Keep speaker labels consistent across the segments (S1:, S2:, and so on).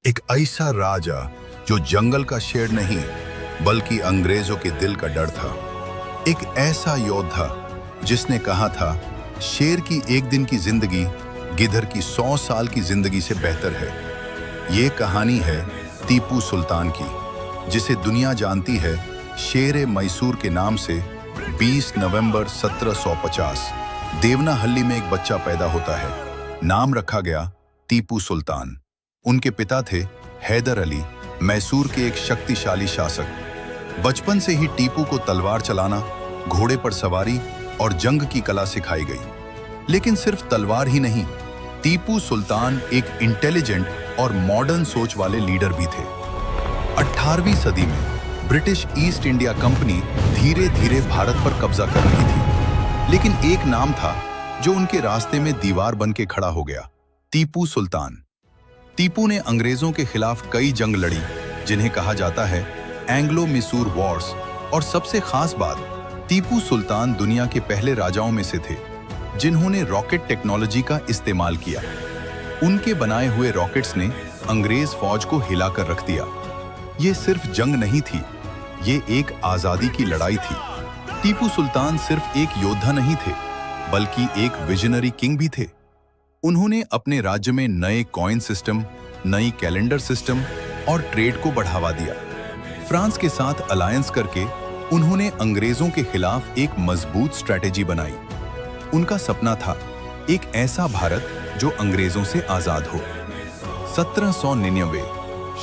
S1: एक ऐसा राजा जो जंगल का शेर नहीं बल्कि अंग्रेजों के दिल का डर था। एक ऐसा योद्धा जिसने कहा था, शेर की एक दिन की जिंदगी गिद्धर की 100 साल की जिंदगी से बेहतर है। ये कहानी है टीपू सुल्तान की, जिसे दुनिया जानती है शेर मैसूर के नाम से। 20 नवंबर 1750 देवनाहल्ली में एक बच्चा पैदा होता है। नाम रखा गया टीपू सुल्तान। उनके पिता थे हैदर अली, मैसूर के एक शक्तिशाली शासक। बचपन से ही टीपू को तलवार चलाना, घोड़े पर सवारी और जंग की कला सिखाई गई। लेकिन सिर्फ तलवार ही नहीं, टीपू सुल्तान एक इंटेलिजेंट और मॉडर्न सोच वाले लीडर भी थे। 18वीं सदी में ब्रिटिश ईस्ट इंडिया कंपनी धीरे धीरे भारत पर कब्जा कर रही थी, लेकिन एक नाम था जो उनके रास्ते में दीवार बन के खड़ा हो गया, टीपू सुल्तान। टीपू ने अंग्रेजों के खिलाफ कई जंग लड़ी, जिन्हें कहा जाता है एंग्लो मैसूर वॉर्स। और सबसे खास बात, टीपू सुल्तान दुनिया के पहले राजाओं में से थे जिन्होंने रॉकेट टेक्नोलॉजी का इस्तेमाल किया। उनके बनाए हुए रॉकेट्स ने अंग्रेज फौज को हिलाकर रख दिया। ये सिर्फ जंग नहीं थी, ये एक आजादी की लड़ाई थी। टीपू सुल्तान सिर्फ एक योद्धा नहीं थे, बल्कि एक विजनरी किंग भी थे। उन्होंने अपने राज्य में नए कॉइन सिस्टम, नई कैलेंडर सिस्टम और ट्रेड को बढ़ावा दिया। फ्रांस के साथ अलायंस करके उन्होंने अंग्रेजों के खिलाफ एक मजबूत स्ट्रैटेजी बनाई। उनका सपना था एक ऐसा भारत जो अंग्रेजों से आजाद हो। 1799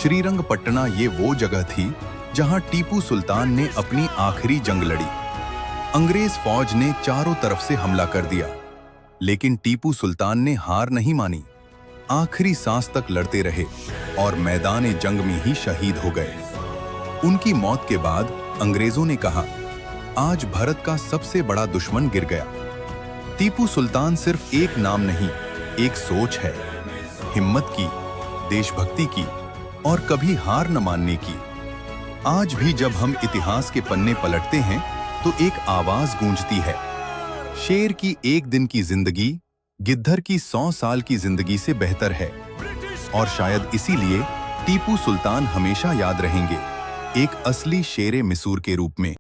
S1: श्रीरंगपट्टना ये वो जगह थी जहां टीपू सुल्तान ने अपनी आखिरी जंग लड़ी। अंग्रेज फौज ने चारों तरफ से हमला कर दिया, लेकिन टीपू सुल्तान ने हार नहीं मानी। आखिरी सांस तक लड़ते रहे और मैदान जंग में ही शहीद हो गए। उनकी मौत के बाद अंग्रेजों ने कहा, आज भारत का सबसे बड़ा दुश्मन गिर गया। टीपू सुल्तान सिर्फ एक नाम नहीं, एक सोच है, हिम्मत की, देशभक्ति की और कभी हार न मानने की। आज भी जब हम इतिहास के पन्ने पलटते हैं तो एक आवाज गूंजती है, शेर की एक दिन की जिंदगी गिद्धर की 100 साल की जिंदगी से बेहतर है। और शायद इसीलिए टीपू सुल्तान हमेशा याद रहेंगे, एक असली शेर मैसूर के रूप में।